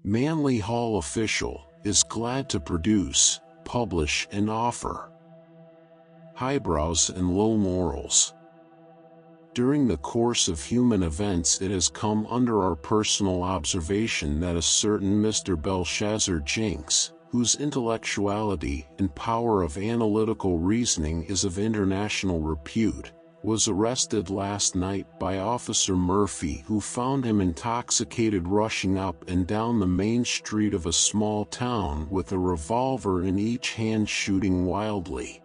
Manly Hall official, is glad to produce, publish and offer. Highbrows and low morals. During the course of human events, it has come under our personal observation that a certain Mr. Belshazzar Jinx, whose intellectuality and power of analytical reasoning is of international repute, was arrested last night by Officer Murphy, who found him intoxicated rushing up and down the main street of a small town with a revolver in each hand shooting wildly.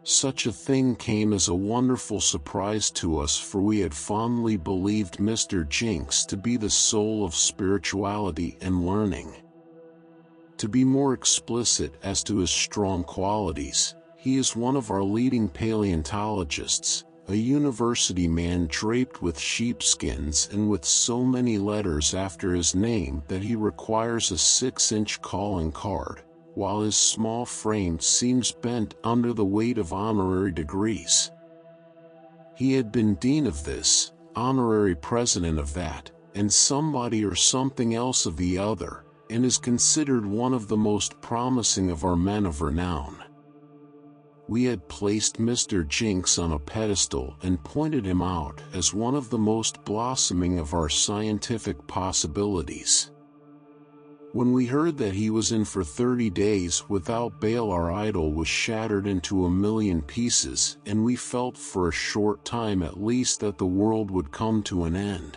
Such a thing came as a wonderful surprise to us, for we had fondly believed Mr. Jinx to be the soul of spirituality and learning. To be more explicit as to his strong qualities, he is one of our leading paleontologists, a university man draped with sheepskins and with so many letters after his name that he requires a 6-inch calling card, while his small frame seems bent under the weight of honorary degrees. He had been dean of this, honorary president of that, and somebody or something else of the other, and is considered one of the most promising of our men of renown. We had placed Mr. Jinx on a pedestal and pointed him out as one of the most blossoming of our scientific possibilities. When we heard that he was in for 30 days without bail, our idol was shattered into a million pieces, and we felt for a short time at least that the world would come to an end.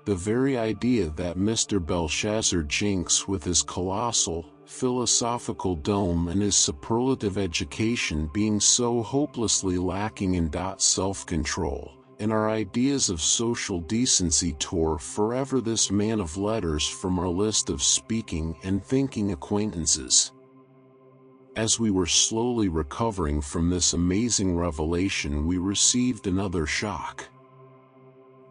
The very idea that Mr. Belshazzar Jinx, with his colossal, philosophical dome and his superlative education being so hopelessly lacking in self-control, and our ideas of social decency, tore forever this man of letters from our list of speaking and thinking acquaintances. As we were slowly recovering from this amazing revelation, we received another shock.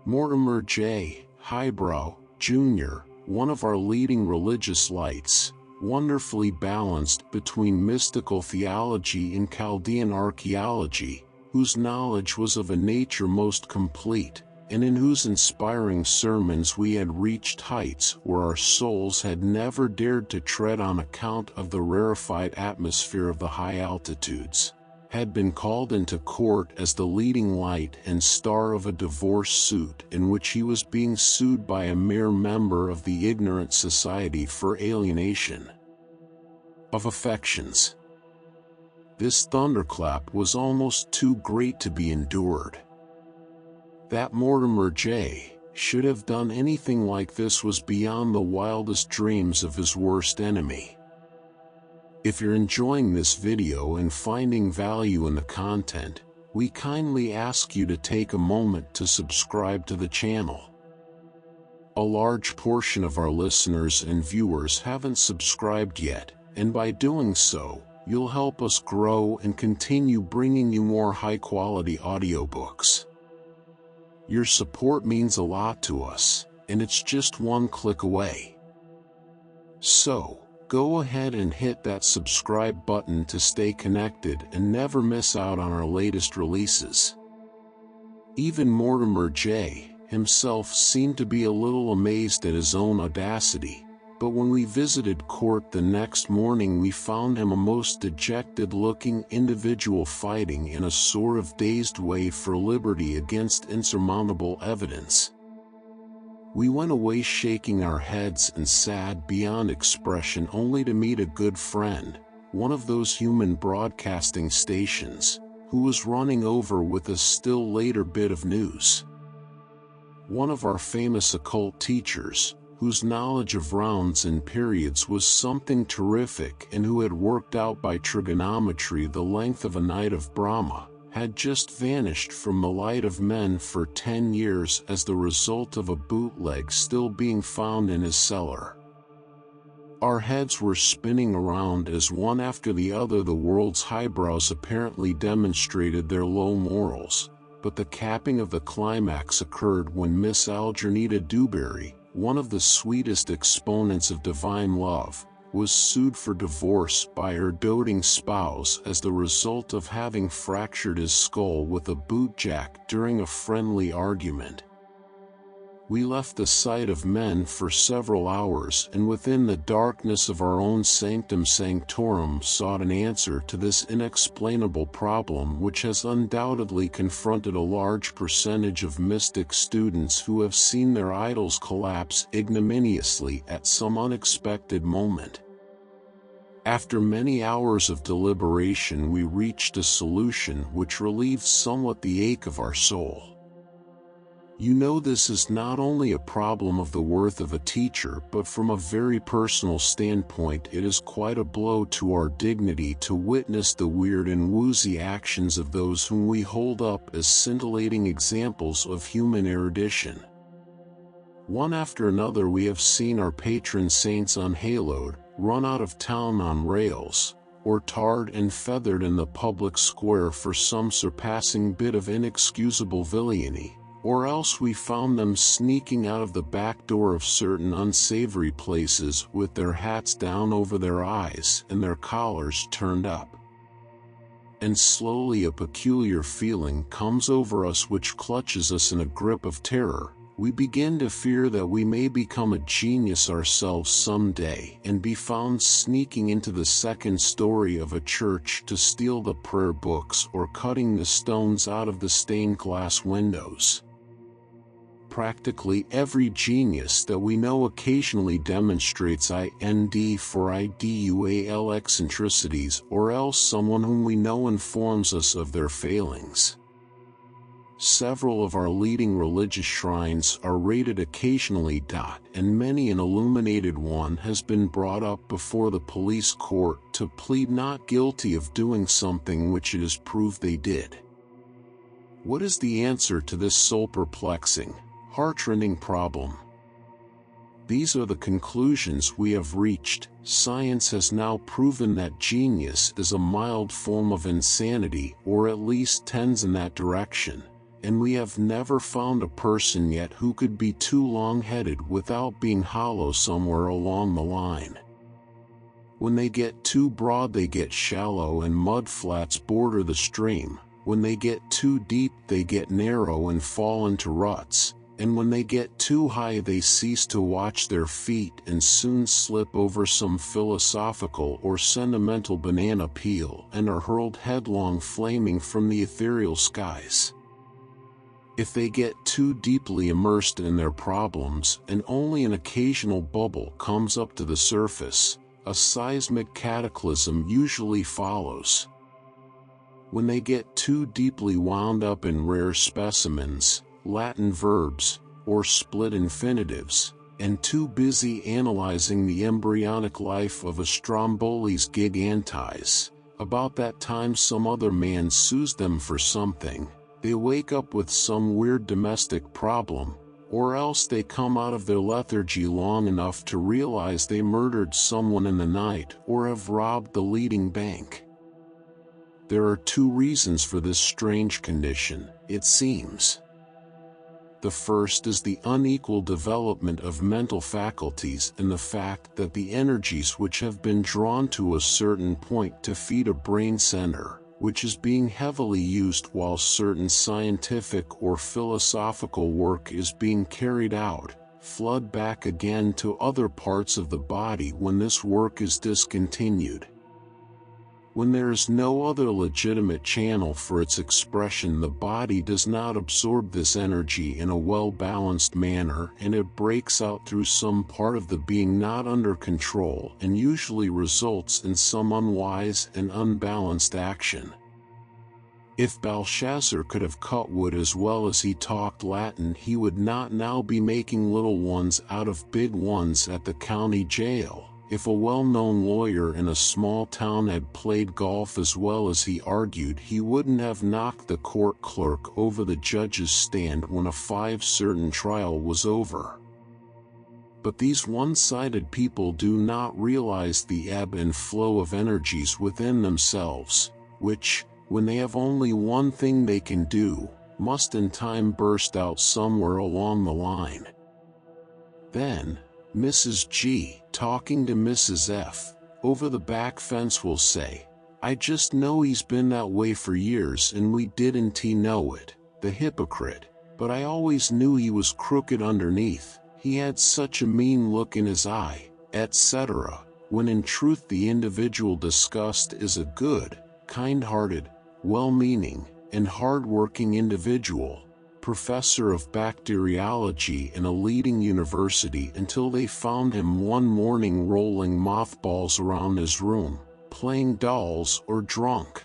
Mortimer J. Highbrow, Jr., one of our leading religious lights, wonderfully balanced between mystical theology and Chaldean archaeology, whose knowledge was of a nature most complete, and in whose inspiring sermons we had reached heights where our souls had never dared to tread on account of the rarefied atmosphere of the high altitudes, had been called into court as the leading light and star of a divorce suit in which he was being sued by a mere member of the ignorant society for alienation of affections. This thunderclap was almost too great to be endured. That Mortimer J. should have done anything like this was beyond the wildest dreams of his worst enemy. If you're enjoying this video and finding value in the content, we kindly ask you to take a moment to subscribe to the channel. A large portion of our listeners and viewers haven't subscribed yet, and by doing so, you'll help us grow and continue bringing you more high-quality audiobooks. Your support means a lot to us, and it's just one click away. So, go ahead and hit that subscribe button to stay connected and never miss out on our latest releases. Even Mortimer J. himself seemed to be a little amazed at his own audacity, but when we visited court the next morning we found him a most dejected-looking individual fighting in a sort of dazed way for liberty against insurmountable evidence. We went away shaking our heads and sad beyond expression, only to meet a good friend, one of those human broadcasting stations, who was running over with a still later bit of news. One of our famous occult teachers, whose knowledge of rounds and periods was something terrific and who had worked out by trigonometry the length of a night of Brahma, had just vanished from the light of men for 10 years as the result of a bootleg still being found in his cellar. Our heads were spinning around as one after the other the world's highbrows apparently demonstrated their low morals, but the capping of the climax occurred when Miss Algernita Dewberry, one of the sweetest exponents of divine love, was sued for divorce by her doting spouse as the result of having fractured his skull with a bootjack during a friendly argument. We left the sight of men for several hours, and within the darkness of our own sanctum sanctorum sought an answer to this inexplainable problem, which has undoubtedly confronted a large percentage of mystic students who have seen their idols collapse ignominiously at some unexpected moment. After many hours of deliberation, we reached a solution which relieved somewhat the ache of our soul. You know, this is not only a problem of the worth of a teacher, but from a very personal standpoint it is quite a blow to our dignity to witness the weird and woozy actions of those whom we hold up as scintillating examples of human erudition. One after another we have seen our patron saints unhaloed, run out of town on rails, or tarred and feathered in the public square for some surpassing bit of inexcusable villainy, or else we found them sneaking out of the back door of certain unsavory places with their hats down over their eyes and their collars turned up. And slowly a peculiar feeling comes over us which clutches us in a grip of terror. We begin to fear that we may become a genius ourselves someday and be found sneaking into the second story of a church to steal the prayer books or cutting the stones out of the stained glass windows. Practically every genius that we know occasionally demonstrates IND for IDUAL eccentricities, or else someone whom we know informs us of their failings. Several of our leading religious shrines are raided occasionally, and many an illuminated one has been brought up before the police court to plead not guilty of doing something which it is proved they did. What is the answer to this soul-perplexing, heart-rending problem? These are the conclusions we have reached. Science has now proven that genius is a mild form of insanity, or at least tends in that direction, and we have never found a person yet who could be too long-headed without being hollow somewhere along the line. When they get too broad they get shallow and mudflats border the stream. When they get too deep they get narrow and fall into ruts. And when they get too high they cease to watch their feet and soon slip over some philosophical or sentimental banana peel and are hurled headlong flaming from the ethereal skies. If they get too deeply immersed in their problems and only an occasional bubble comes up to the surface, a seismic cataclysm usually follows. When they get too deeply wound up in rare specimens, Latin verbs, or split infinitives, and too busy analyzing the embryonic life of a Stromboli's gigantes, about that time some other man sues them for something, they wake up with some weird domestic problem, or else they come out of their lethargy long enough to realize they murdered someone in the night or have robbed the leading bank. There are two reasons for this strange condition, it seems. The first is the unequal development of mental faculties and the fact that the energies which have been drawn to a certain point to feed a brain center, which is being heavily used while certain scientific or philosophical work is being carried out, flood back again to other parts of the body when this work is discontinued. When there is no other legitimate channel for its expression, the body does not absorb this energy in a well-balanced manner, and it breaks out through some part of the being not under control and usually results in some unwise and unbalanced action. If Belshazzar could have cut wood as well as he talked Latin, he would not now be making little ones out of big ones at the county jail. If a well-known lawyer in a small town had played golf as well as he argued, he wouldn't have knocked the court clerk over the judge's stand when a 5-certain trial was over. But these one-sided people do not realize the ebb and flow of energies within themselves, which, when they have only one thing they can do, must in time burst out somewhere along the line. Then, Mrs. G, talking to Mrs. F, over the back fence will say, "I just know he's been that way for years and we didn't know it, the hypocrite," But I always knew he was crooked underneath, he had such a mean look in his eye, etc., when in truth the individual discussed is a good, kind-hearted, well-meaning, and hard-working individual, professor of bacteriology in a leading university, until they found him one morning rolling mothballs around his room, playing dolls, or drunk.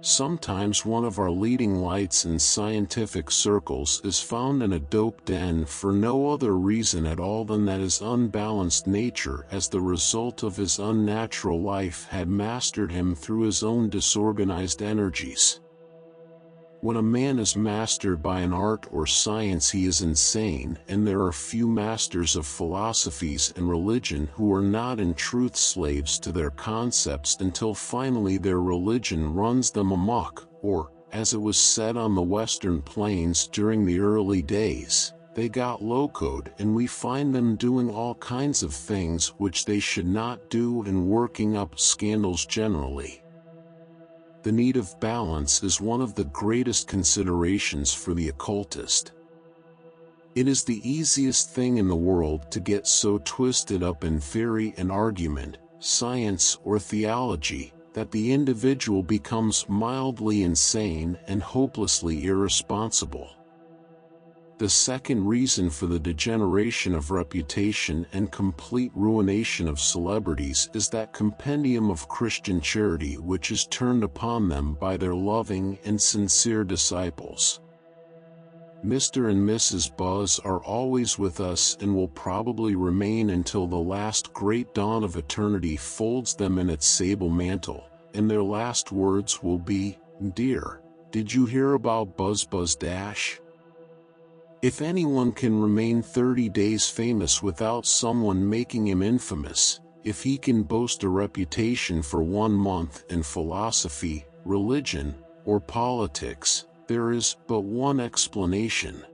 Sometimes one of our leading lights in scientific circles is found in a dope den for no other reason at all than that his unbalanced nature as the result of his unnatural life had mastered him through his own disorganized energies. When a man is mastered by an art or science, he is insane, and there are few masters of philosophies and religion who are not in truth slaves to their concepts until finally their religion runs them amok, or, as it was said on the Western Plains during the early days, they got locoed, and we find them doing all kinds of things which they should not do and working up scandals generally. The need of balance is one of the greatest considerations for the occultist. It is the easiest thing in the world to get so twisted up in theory and argument, science or theology, that the individual becomes mildly insane and hopelessly irresponsible. The second reason for the degeneration of reputation and complete ruination of celebrities is that compendium of Christian charity which is turned upon them by their loving and sincere disciples. Mr. and Mrs. Buzz are always with us and will probably remain until the last great dawn of eternity folds them in its sable mantle, and their last words will be, "Dear, did you hear about Buzz Buzz Dash?" If anyone can remain 30 days famous without someone making him infamous, if he can boast a reputation for 1 month in philosophy, religion, or politics, there is but one explanation.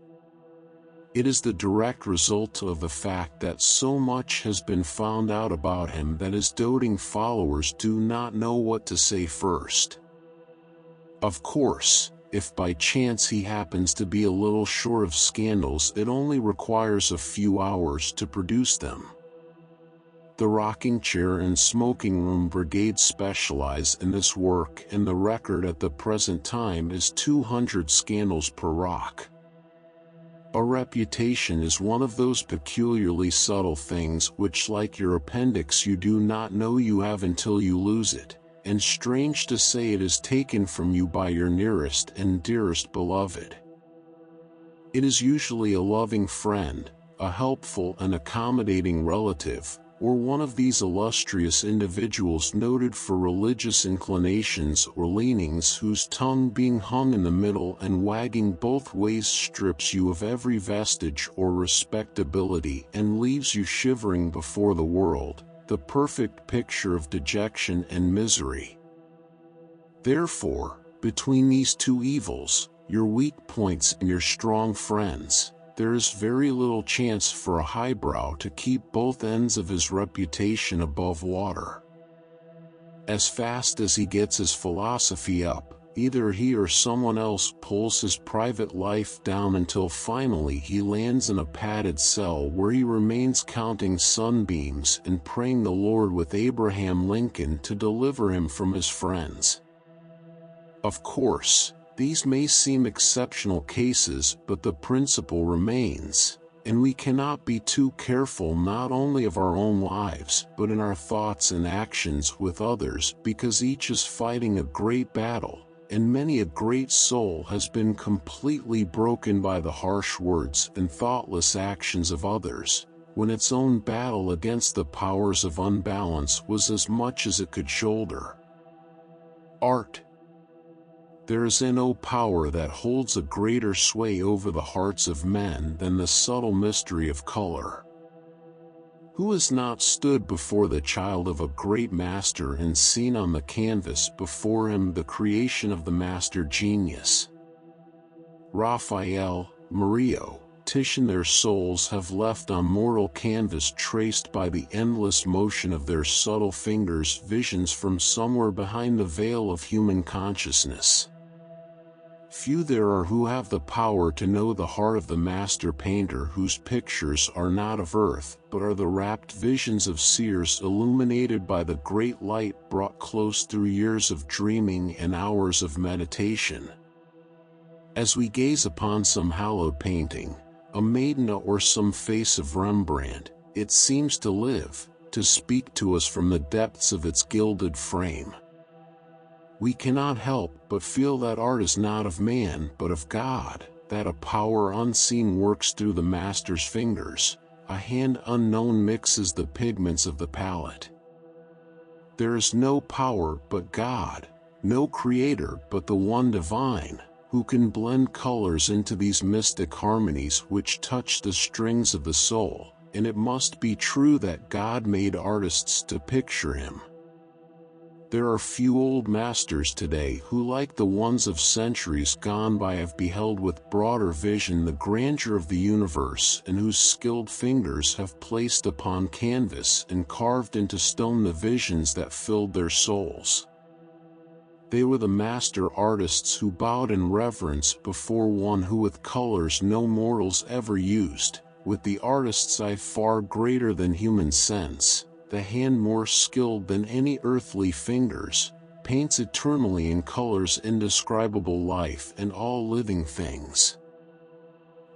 It is the direct result of the fact that so much has been found out about him that his doting followers do not know what to say first. Of course, if by chance he happens to be a little short of scandals, it only requires a few hours to produce them. The rocking chair and smoking room brigade specialize in this work, and the record at the present time is 200 scandals per rock. A reputation is one of those peculiarly subtle things which, like your appendix, you do not know you have until you lose it. And strange to say, it is taken from you by your nearest and dearest beloved. It is usually a loving friend, a helpful and accommodating relative, or one of these illustrious individuals noted for religious inclinations or leanings, whose tongue being hung in the middle and wagging both ways strips you of every vestige or respectability and leaves you shivering before the world, the perfect picture of dejection and misery. Therefore, between these two evils, your weak points and your strong friends, there is very little chance for a highbrow to keep both ends of his reputation above water. As fast as he gets his philosophy up, either he or someone else pulls his private life down until finally he lands in a padded cell where he remains counting sunbeams and praying the Lord with Abraham Lincoln to deliver him from his friends. Of course, these may seem exceptional cases, but the principle remains, and we cannot be too careful not only of our own lives but in our thoughts and actions with others, because each is fighting a great battle, and many a great soul has been completely broken by the harsh words and thoughtless actions of others, when its own battle against the powers of unbalance was as much as it could shoulder. Art. There is no power that holds a greater sway over the hearts of men than the subtle mystery of color. Who has not stood before the child of a great master and seen on the canvas before him the creation of the master genius? Raphael, Murillo, Titian, their souls have left on mortal canvas, traced by the endless motion of their subtle fingers, visions from somewhere behind the veil of human consciousness. Few there are who have the power to know the heart of the master painter, whose pictures are not of earth, but are the rapt visions of seers illuminated by the great light brought close through years of dreaming and hours of meditation. As we gaze upon some hallowed painting, a maiden or some face of Rembrandt, it seems to live, to speak to us from the depths of its gilded frame. We cannot help but feel that art is not of man but of God, that a power unseen works through the master's fingers, a hand unknown mixes the pigments of the palette. There is no power but God, no creator but the one divine, who can blend colors into these mystic harmonies which touch the strings of the soul, and it must be true that God made artists to picture him. There are few old masters today who, like the ones of centuries gone by, have beheld with broader vision the grandeur of the universe, and whose skilled fingers have placed upon canvas and carved into stone the visions that filled their souls. They were the master artists who bowed in reverence before one who with colors no mortals ever used, with the artist's eye far greater than human sense, the hand more skilled than any earthly fingers, paints eternally in colors indescribable life and all living things.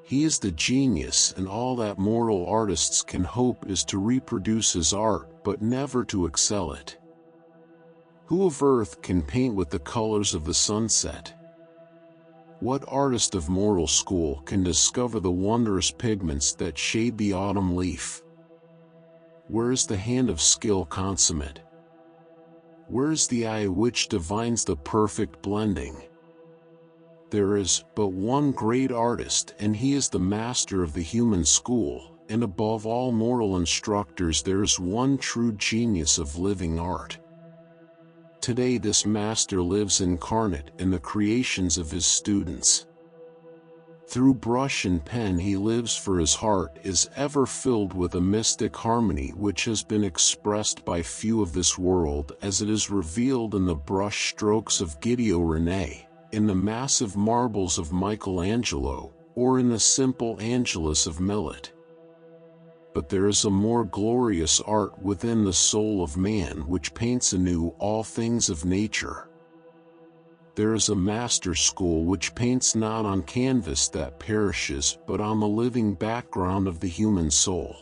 He is the genius, and all that mortal artists can hope is to reproduce his art but never to excel it. Who of earth can paint with the colors of the sunset? What artist of mortal school can discover the wondrous pigments that shade the autumn leaf? Where is the hand of skill consummate? Where is the eye which divines the perfect blending? There is but one great artist, and he is the master of the human school, and above all mortal instructors there is one true genius of living art. Today this master lives incarnate in the creations of his students. Through brush and pen he lives, for his heart is ever filled with a mystic harmony which has been expressed by few of this world, as it is revealed in the brush strokes of Guido Rene, in the massive marbles of Michelangelo, or in the simple Angelus of Millet. But there is a more glorious art within the soul of man which paints anew all things of nature. There is a master school which paints not on canvas that perishes but on the living background of the human soul.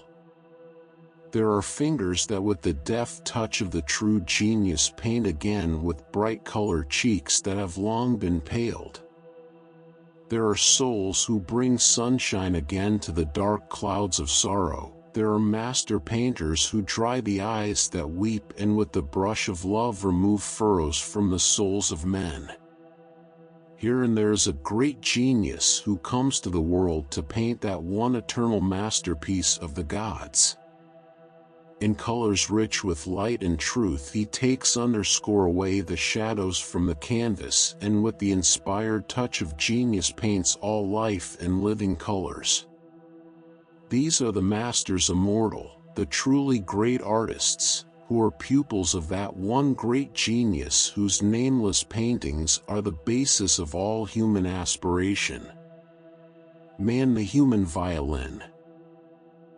There are fingers that with the deft touch of the true genius paint again with bright color cheeks that have long been paled. There are souls who bring sunshine again to the dark clouds of sorrow. There are master painters who dry the eyes that weep and with the brush of love remove furrows from the souls of men. Here and there is a great genius who comes to the world to paint that one eternal masterpiece of the gods. In colors rich with light and truth he takes away the shadows from the canvas, and with the inspired touch of genius paints all life and living colors. These are the masters immortal, the truly great artists, who are pupils of that one great genius whose nameless paintings are the basis of all human aspiration. Man, the human violin.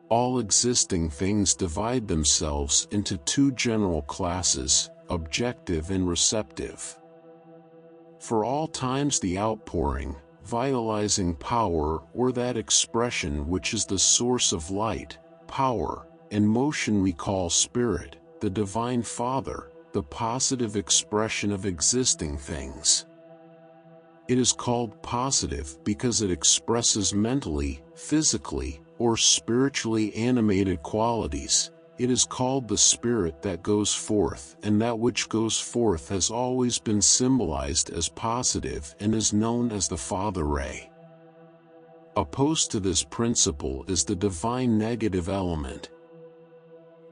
All existing things divide themselves into two general classes, objective and receptive. For all times the outpouring, vitalizing power, or that expression which is the source of light, power, and motion we call spirit, the Divine Father, the positive expression of existing things. It is called positive because it expresses mentally, physically, or spiritually animated qualities. It is called the spirit that goes forth, and that which goes forth has always been symbolized as positive and is known as the Father Ray. Opposed to this principle is the divine negative element.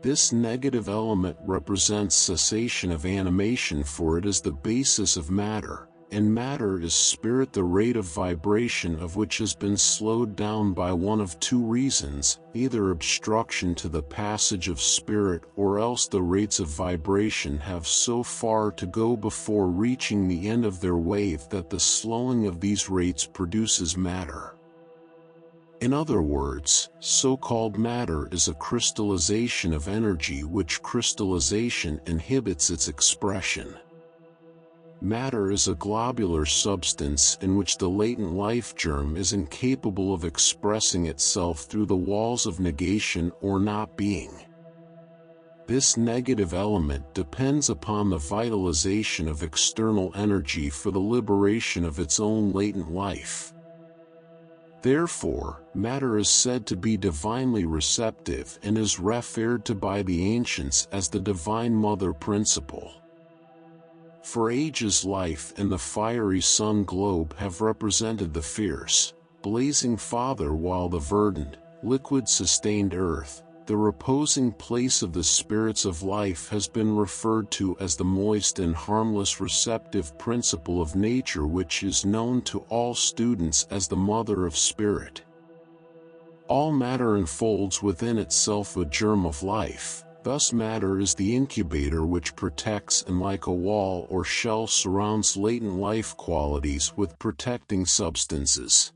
This negative element represents cessation of animation, for it is the basis of matter, and matter is spirit, the rate of vibration of which has been slowed down by one of two reasons, either obstruction to the passage of spirit, or else the rates of vibration have so far to go before reaching the end of their wave that the slowing of these rates produces matter. In other words, so-called matter is a crystallization of energy, which crystallization inhibits its expression. Matter is a globular substance in which the latent life germ is incapable of expressing itself through the walls of negation or not being. This negative element depends upon the vitalization of external energy for the liberation of its own latent life. Therefore, matter is said to be divinely receptive and is referred to by the ancients as the Divine Mother Principle. For ages, life and the fiery sun globe have represented the fierce, blazing Father, while the verdant, liquid-sustained earth, the reposing place of the spirits of life, has been referred to as the moist and harmless receptive principle of nature, which is known to all students as the Mother of Spirit. All matter enfolds within itself a germ of life. Thus matter is the incubator which protects and, like a wall or shell, surrounds latent life qualities with protecting substances.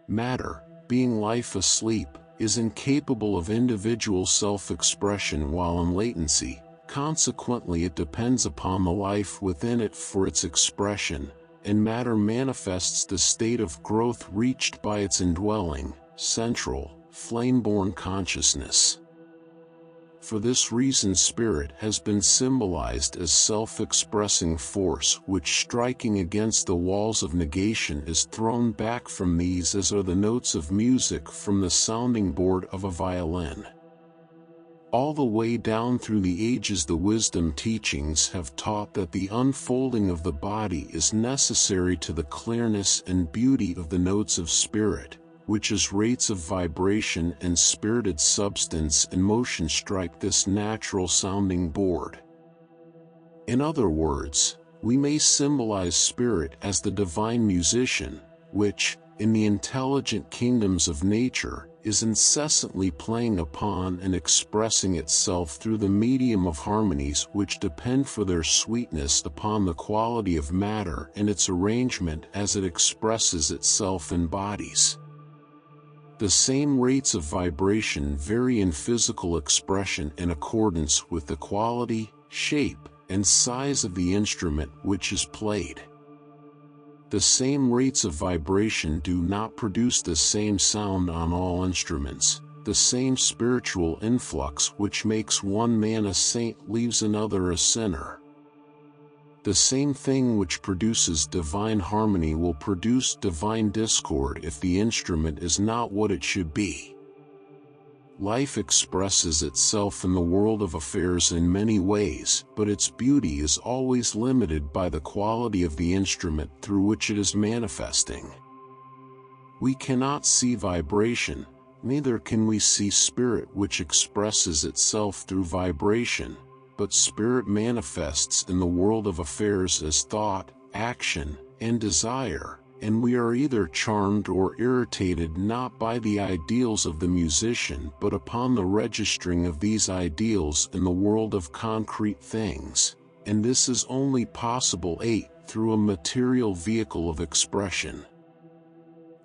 Matter, being life asleep, is incapable of individual self-expression while in latency. Consequently, it depends upon the life within it for its expression, and matter manifests the state of growth reached by its indwelling, central, flame-born consciousness. For this reason, spirit has been symbolized as self-expressing force, which, striking against the walls of negation, is thrown back from these as are the notes of music from the sounding board of a violin. All the way down through the ages, the wisdom teachings have taught that the unfolding of the body is necessary to the clearness and beauty of the notes of spirit, which is rates of vibration and spirited substance and motion strike this natural sounding board. In other words, we may symbolize spirit as the divine musician, which, in the intelligent kingdoms of nature, is incessantly playing upon and expressing itself through the medium of harmonies which depend for their sweetness upon the quality of matter and its arrangement as it expresses itself in bodies. The same rates of vibration vary in physical expression in accordance with the quality, shape, and size of the instrument which is played. The same rates of vibration do not produce the same sound on all instruments. The same spiritual influx which makes one man a saint leaves another a sinner. The same thing which produces divine harmony will produce divine discord if the instrument is not what it should be. Life expresses itself in the world of affairs in many ways, but its beauty is always limited by the quality of the instrument through which it is manifesting. We cannot see vibration, neither can we see spirit which expresses itself through vibration, but spirit manifests in the world of affairs as thought, action, and desire, and we are either charmed or irritated not by the ideals of the musician but upon the registering of these ideals in the world of concrete things, and this is only possible through a material vehicle of expression.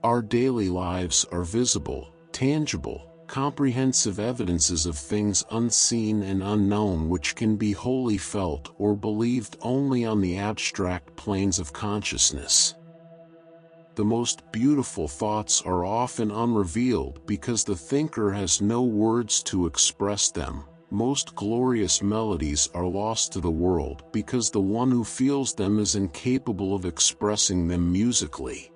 Our daily lives are visible, tangible, comprehensive evidences of things unseen and unknown which can be wholly felt or believed only on the abstract planes of consciousness. The most beautiful thoughts are often unrevealed because the thinker has no words to express them. Most glorious melodies are lost to the world because the one who feels them is incapable of expressing them musically.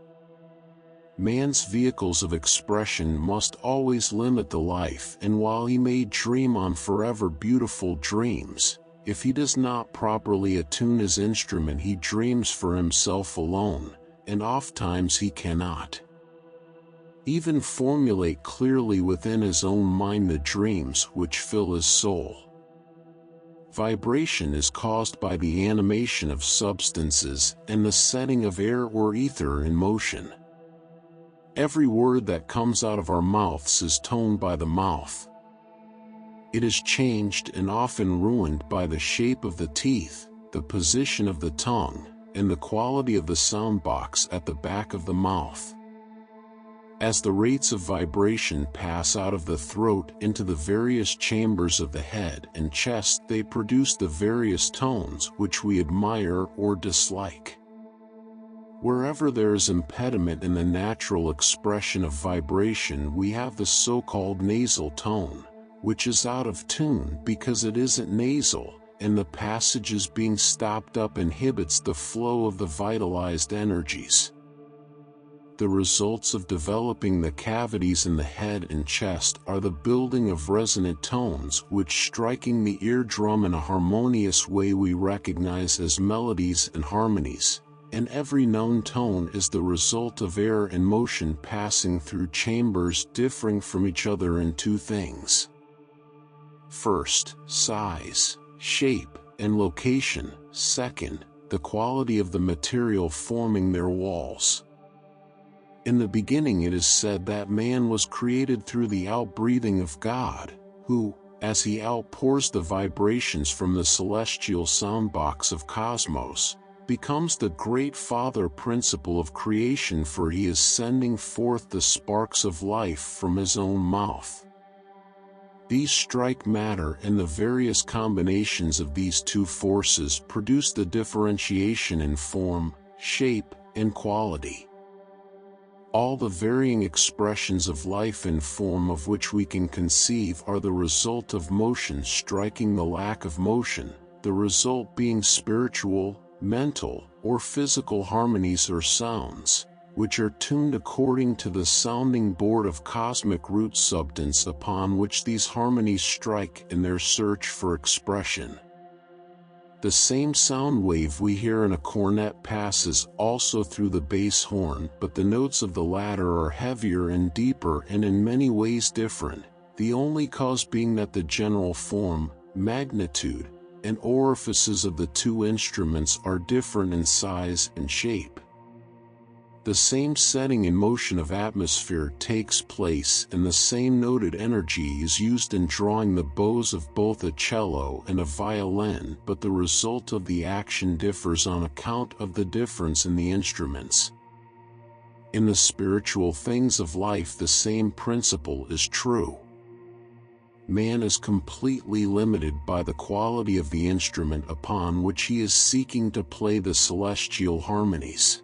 Man's vehicles of expression must always limit the life, and while he may dream on forever beautiful dreams, if he does not properly attune his instrument he dreams for himself alone, and ofttimes he cannot even formulate clearly within his own mind the dreams which fill his soul. Vibration is caused by the animation of substances and the setting of air or ether in motion. Every word that comes out of our mouths is toned by the mouth. It is changed and often ruined by the shape of the teeth, the position of the tongue, and the quality of the sound box at the back of the mouth. As the rates of vibration pass out of the throat into the various chambers of the head and chest, they produce the various tones which we admire or dislike. Wherever there is impediment in the natural expression of vibration, we have the so-called nasal tone, which is out of tune because it isn't nasal, and the passages being stopped up inhibits the flow of the vitalized energies. The results of developing the cavities in the head and chest are the building of resonant tones which, striking the eardrum in a harmonious way, we recognize as melodies and harmonies, and every known tone is the result of air and motion passing through chambers differing from each other in two things. First, size, shape, and location. Second, the quality of the material forming their walls. In the beginning it is said that man was created through the outbreathing of God, who, as he outpours the vibrations from the celestial soundbox of cosmos, becomes the great father principle of creation, for he is sending forth the sparks of life from his own mouth. These strike matter, and the various combinations of these two forces produce the differentiation in form, shape, and quality. All the varying expressions of life and form of which we can conceive are the result of motion striking the lack of motion, the result being spiritual, mental, or physical harmonies or sounds, which are tuned according to the sounding board of cosmic root substance upon which these harmonies strike in their search for expression. The same sound wave we hear in a cornet passes also through the bass horn, but the notes of the latter are heavier and deeper and in many ways different, the only cause being that the general form, magnitude, and orifices of the two instruments are different in size and shape. The same setting and motion of atmosphere takes place, and the same noted energy is used in drawing the bows of both a cello and a violin, but the result of the action differs on account of the difference in the instruments. In the spiritual things of life the same principle is true. Man is completely limited by the quality of the instrument upon which he is seeking to play the celestial harmonies.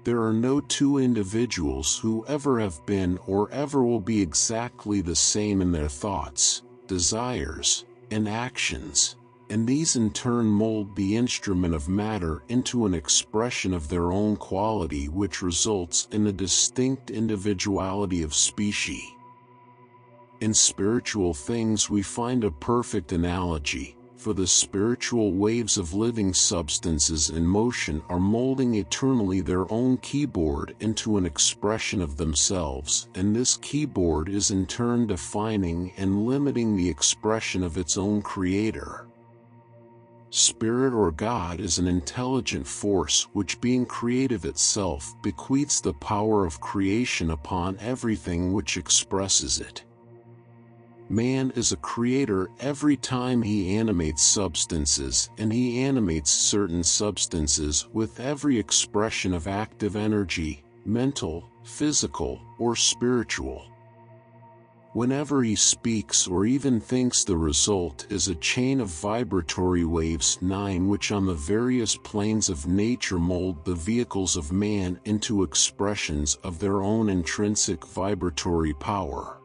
There are no two individuals who ever have been or ever will be exactly the same in their thoughts, desires, and actions, and these in turn mold the instrument of matter into an expression of their own quality, which results in a distinct individuality of species. In spiritual things we find a perfect analogy, for the spiritual waves of living substances in motion are molding eternally their own keyboard into an expression of themselves, and this keyboard is in turn defining and limiting the expression of its own creator. Spirit or God is an intelligent force which, being creative itself, bequeaths the power of creation upon everything which expresses it. Man is a creator every time he animates substances, and he animates certain substances with every expression of active energy, mental, physical, or spiritual. Whenever he speaks or even thinks, the result is a chain of vibratory waves, 9, which on the various planes of nature mold the vehicles of man into expressions of their own intrinsic vibratory power.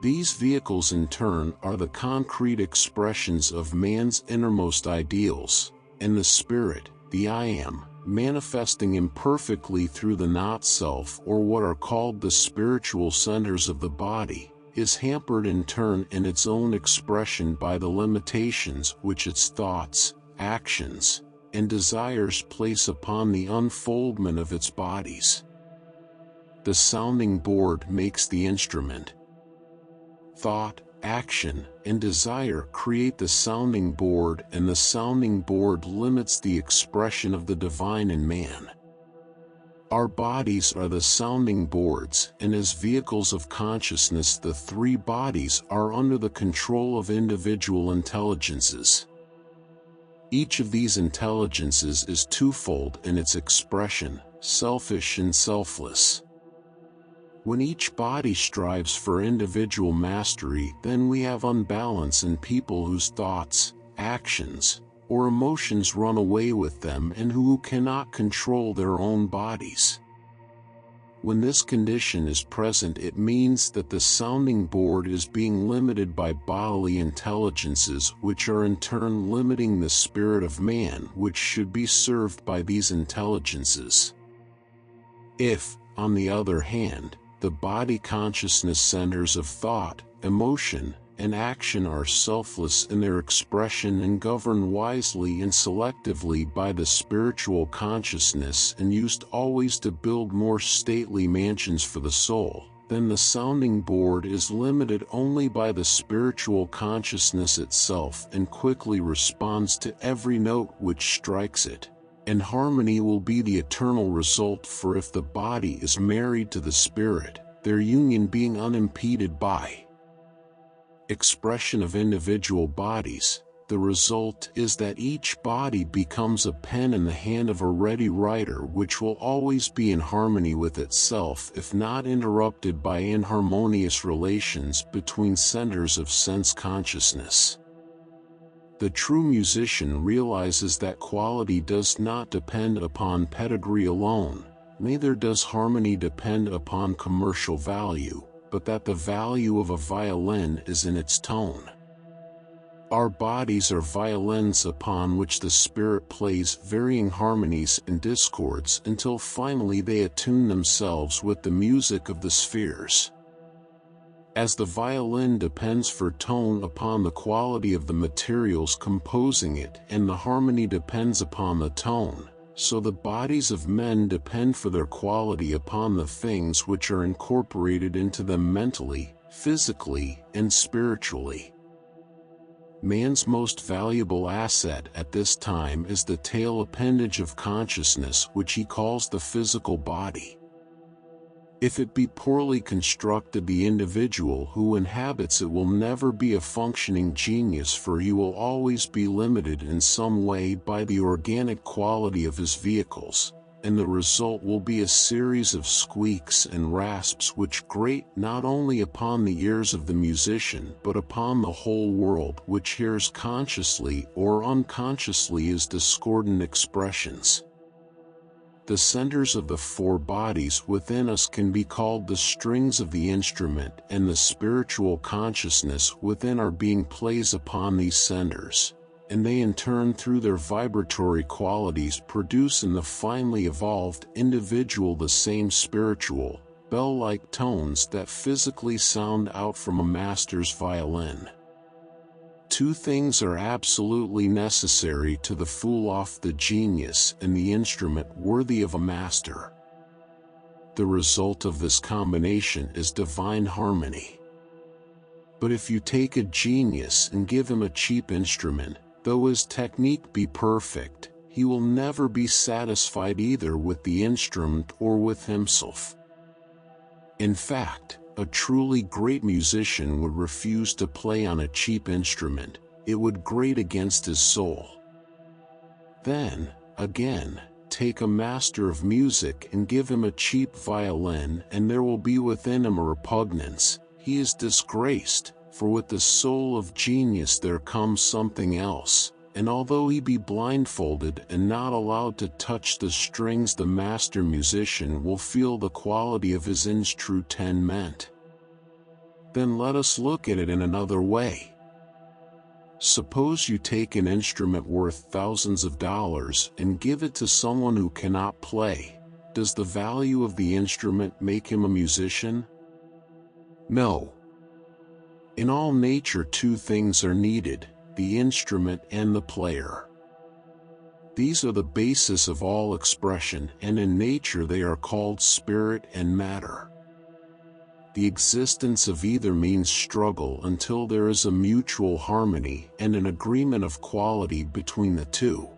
These vehicles in turn are the concrete expressions of man's innermost ideals, and the spirit, the I Am, manifesting imperfectly through the not-self, or what are called the spiritual centers of the body, is hampered in turn in its own expression by the limitations which its thoughts, actions, and desires place upon the unfoldment of its bodies. The sounding board makes the instrument. Thought, action, and desire create the sounding board, and the sounding board limits the expression of the divine in man. Our bodies are the sounding boards, and as vehicles of consciousness, the three bodies are under the control of individual intelligences. Each of these intelligences is twofold in its expression, selfish and selfless. When each body strives for individual mastery, then we have unbalance in people whose thoughts, actions, or emotions run away with them and who cannot control their own bodies. When this condition is present, it means that the sounding board is being limited by bodily intelligences, which are in turn limiting the spirit of man, which should be served by these intelligences. If, on the other hand, the body consciousness centers of thought, emotion, and action are selfless in their expression and governed wisely and selectively by the spiritual consciousness and used always to build more stately mansions for the soul, then the sounding board is limited only by the spiritual consciousness itself and quickly responds to every note which strikes it. And harmony will be the eternal result, for if the body is married to the spirit, their union being unimpeded by expression of individual bodies, the result is that each body becomes a pen in the hand of a ready writer, which will always be in harmony with itself if not interrupted by inharmonious relations between centers of sense consciousness. The true musician realizes that quality does not depend upon pedigree alone, neither does harmony depend upon commercial value, but that the value of a violin is in its tone. Our bodies are violins upon which the spirit plays varying harmonies and discords until finally they attune themselves with the music of the spheres. As the violin depends for tone upon the quality of the materials composing it, and the harmony depends upon the tone, so the bodies of men depend for their quality upon the things which are incorporated into them mentally, physically, and spiritually. Man's most valuable asset at this time is the tail appendage of consciousness, which he calls the physical body. If it be poorly constructed, the individual who inhabits it will never be a functioning genius, for he will always be limited in some way by the organic quality of his vehicles, and the result will be a series of squeaks and rasps which grate not only upon the ears of the musician but upon the whole world, which hears consciously or unconsciously his discordant expressions. The centers of the four bodies within us can be called the strings of the instrument, and the spiritual consciousness within our being plays upon these centers, and they in turn through their vibratory qualities produce in the finely evolved individual the same spiritual, bell-like tones that physically sound out from a master's violin. Two things are absolutely necessary to the fool off the genius and the instrument worthy of a master. The result of this combination is divine harmony. But if you take a genius and give him a cheap instrument, though his technique be perfect, he will never be satisfied either with the instrument or with himself. In fact, a truly great musician would refuse to play on a cheap instrument. It would grate against his soul. Then, again, take a master of music and give him a cheap violin, and there will be within him a repugnance. He is disgraced, for with the soul of genius there comes something else, and although he be blindfolded and not allowed to touch the strings, the master musician will feel the quality of his instrument. Then let us look at it in another way. Suppose you take an instrument worth thousands of dollars and give it to someone who cannot play. Does the value of the instrument make him a musician? No. In all nature, two things are needed: the instrument and the player. These are the basis of all expression, and in nature they are called spirit and matter. The existence of either means struggle until there is a mutual harmony and an agreement of quality between the two.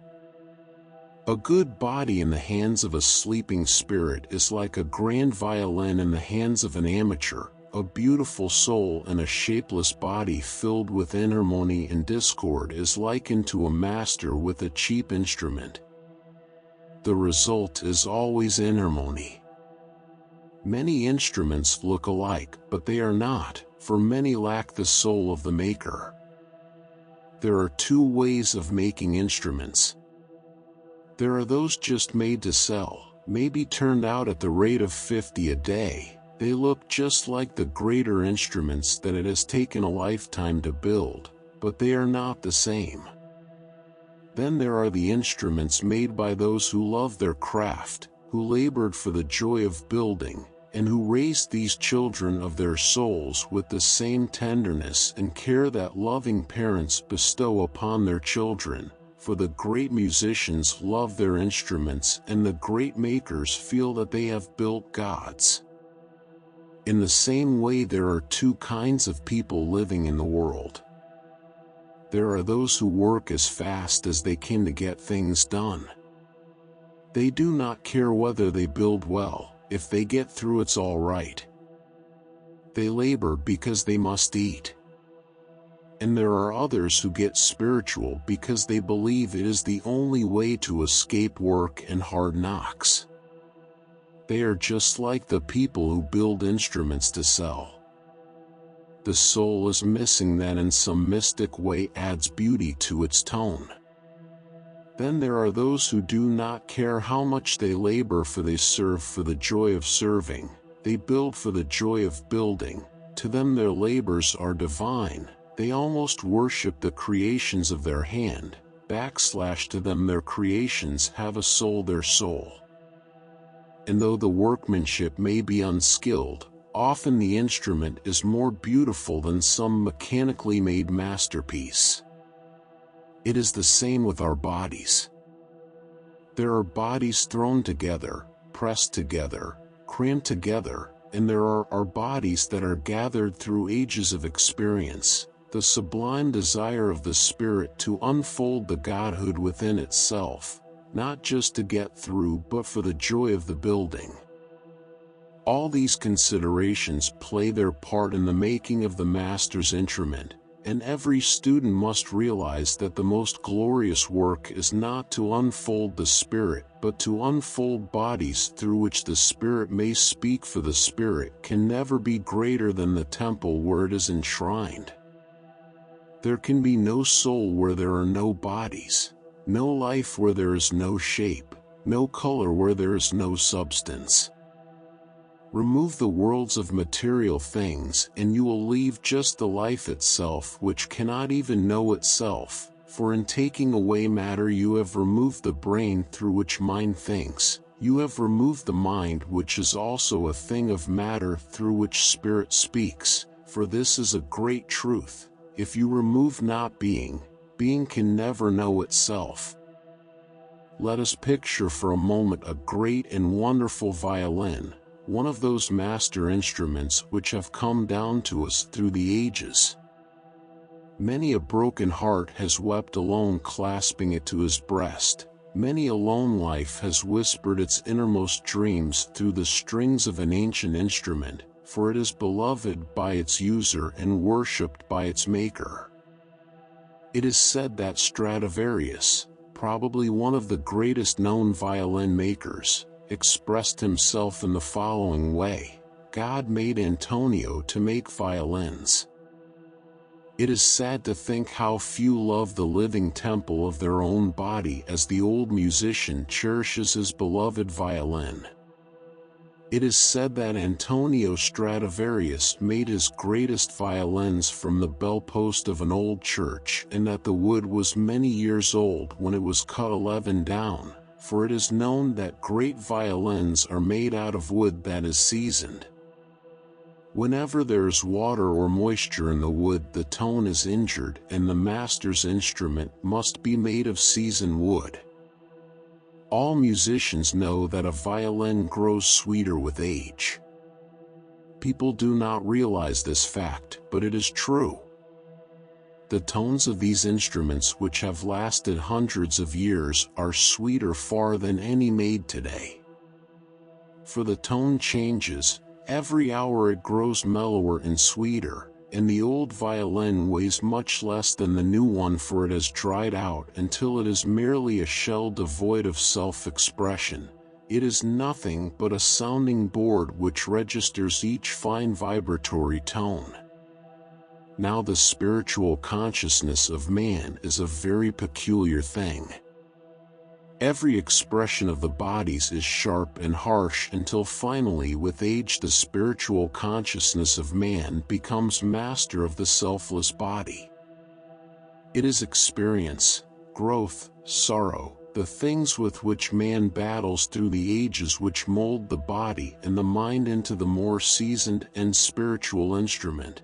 A good body in the hands of a sleeping spirit is like a grand violin in the hands of an amateur. A beautiful soul in a shapeless body filled with inharmony and discord is likened to a master with a cheap instrument. The result is always inharmony. Many instruments look alike, but they are not, for many lack the soul of the maker. There are two ways of making instruments. There are those just made to sell, maybe turned out at the rate of 50 a day. They look just like the greater instruments that it has taken a lifetime to build, but they are not the same. Then there are the instruments made by those who love their craft, who labored for the joy of building, and who raised these children of their souls with the same tenderness and care that loving parents bestow upon their children. For the great musicians love their instruments, and the great makers feel that they have built gods. In the same way, there are two kinds of people living in the world. There are those who work as fast as they can to get things done. They do not care whether they build well; if they get through, it's all right. They labor because they must eat. And there are others who get spiritual because they believe it is the only way to escape work and hard knocks. They are just like the people who build instruments to sell. The soul is missing that in some mystic way adds beauty to its tone. Then there are those who do not care how much they labor, for they serve for the joy of serving, they build for the joy of building. To them their labors are divine, they almost worship the creations of their hand. To them their creations have a soul, their soul. And though the workmanship may be unskilled, often the instrument is more beautiful than some mechanically made masterpiece. It is the same with our bodies. There are bodies thrown together, pressed together, crammed together, and there are our bodies that are gathered through ages of experience, the sublime desire of the spirit to unfold the godhood within itself, not just to get through but for the joy of the building. All these considerations play their part in the making of the master's instrument, and every student must realize that the most glorious work is not to unfold the spirit but to unfold bodies through which the spirit may speak, for the spirit can never be greater than the temple where it is enshrined. There can be no soul where there are no bodies, no life where there is no shape, no color where there is no substance. Remove the worlds of material things and you will leave just the life itself, which cannot even know itself, for in taking away matter you have removed the brain through which mind thinks, you have removed the mind which is also a thing of matter through which spirit speaks, for this is a great truth. If you remove not being, being can never know itself. Let us picture for a moment a great and wonderful violin, one of those master instruments which have come down to us through the ages. Many a broken heart has wept alone clasping it to his breast, many a lone life has whispered its innermost dreams through the strings of an ancient instrument, for it is beloved by its user and worshipped by its maker. It is said that Stradivarius, probably one of the greatest known violin makers, expressed himself in the following way: God made Antonio to make violins. It is sad to think how few love the living temple of their own body as the old musician cherishes his beloved violin. It is said that Antonio Stradivarius made his greatest violins from the bell-post of an old church, and that the wood was many years old when it was cut 11 down, for it is known that great violins are made out of wood that is seasoned. Whenever there is water or moisture in the wood, the tone is injured, and the master's instrument must be made of seasoned wood. All musicians know that a violin grows sweeter with age. People do not realize this fact, but it is true. The tones of these instruments, which have lasted hundreds of years, are sweeter far than any made today. For the tone changes, every hour it grows mellower and sweeter, and the old violin weighs much less than the new one, for it has dried out until it is merely a shell devoid of self-expression. It is nothing but a sounding board which registers each fine vibratory tone. Now the spiritual consciousness of man is a very peculiar thing. Every expression of the bodies is sharp and harsh until finally with age the spiritual consciousness of man becomes master of the selfless body. It is experience, growth, sorrow, the things with which man battles through the ages which mold the body and the mind into the more seasoned and spiritual instrument.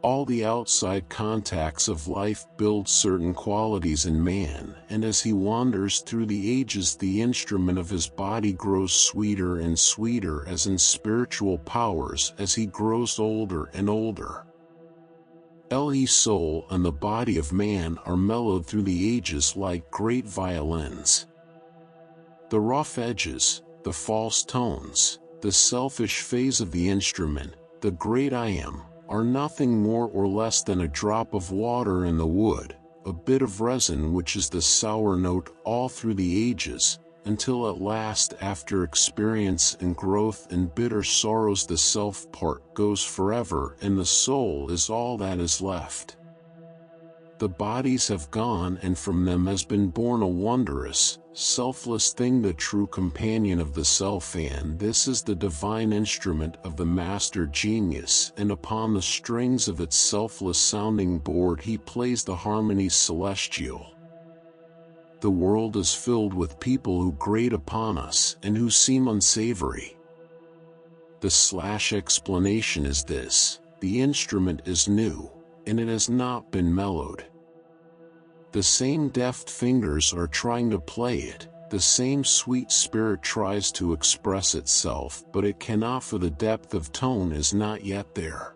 All the outside contacts of life build certain qualities in man, and as he wanders through the ages the instrument of his body grows sweeter and sweeter as in spiritual powers as he grows older and older. The soul and the body of man are mellowed through the ages like great violins. The rough edges, the false tones, the selfish phase of the instrument, the great I am, are nothing more or less than a drop of water in the wood, a bit of resin which is the sour note all through the ages, until at last after experience and growth and bitter sorrows the self part goes forever and the soul is all that is left. The bodies have gone and from them has been born a wondrous, selfless thing, the true companion of the self, and this is the divine instrument of the master genius, and upon the strings of its selfless sounding board he plays the harmonies celestial. The world is filled with people who grate upon us and who seem unsavory. The explanation is this: the instrument is new, and it has not been mellowed. The same deft fingers are trying to play it, the same sweet spirit tries to express itself, but it cannot, for the depth of tone is not yet there.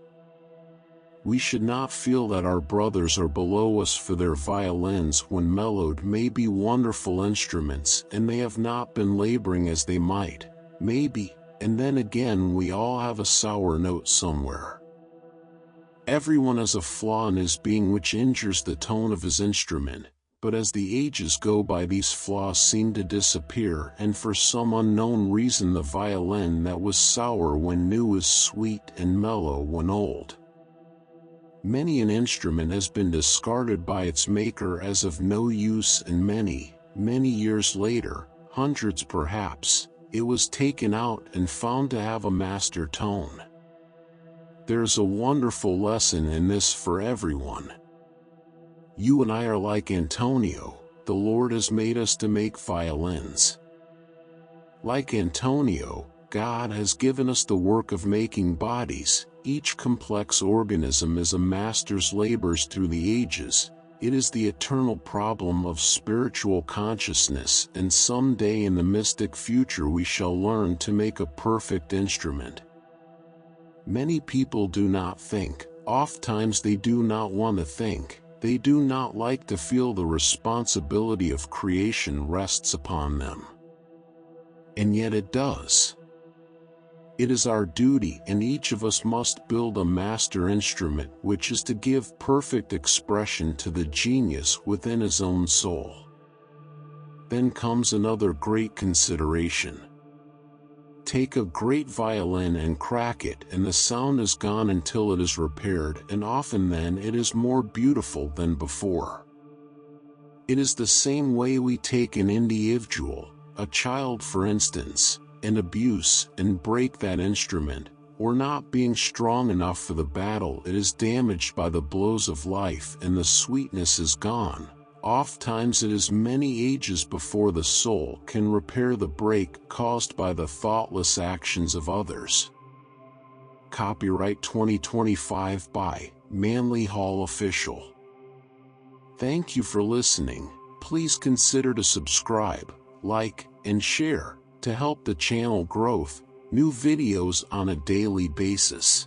We should not feel that our brothers are below us, for their violins when mellowed may be wonderful instruments and they have not been laboring as they might, maybe, and then again we all have a sour note somewhere. Everyone has a flaw in his being which injures the tone of his instrument, but as the ages go by these flaws seem to disappear, and for some unknown reason the violin that was sour when new is sweet and mellow when old. Many an instrument has been discarded by its maker as of no use, and many, many years later, hundreds perhaps, it was taken out and found to have a master tone. There's a wonderful lesson in this for everyone. You and I are like Antonio. The Lord has made us to make violins. Like Antonio, God has given us the work of making bodies. Each complex organism is a master's labors through the ages. It is the eternal problem of spiritual consciousness, and someday in the mystic future we shall learn to make a perfect instrument. Many people do not think, oftentimes they do not want to think, they do not like to feel the responsibility of creation rests upon them. And yet it does. It is our duty, and each of us must build a master instrument which is to give perfect expression to the genius within his own soul. Then comes another great consideration. Take a great violin and crack it, and the sound is gone until it is repaired, and often then it is more beautiful than before. It is the same way we take an individual, a child for instance, and abuse and break that instrument, or not being strong enough for the battle, it is damaged by the blows of life and the sweetness is gone. Oftentimes it is many ages before the soul can repair the break caused by the thoughtless actions of others. Copyright 2025 by Manly Hall Official. Thank you for listening. Please consider to subscribe, like, and share to help the channel growth. New videos on a daily basis.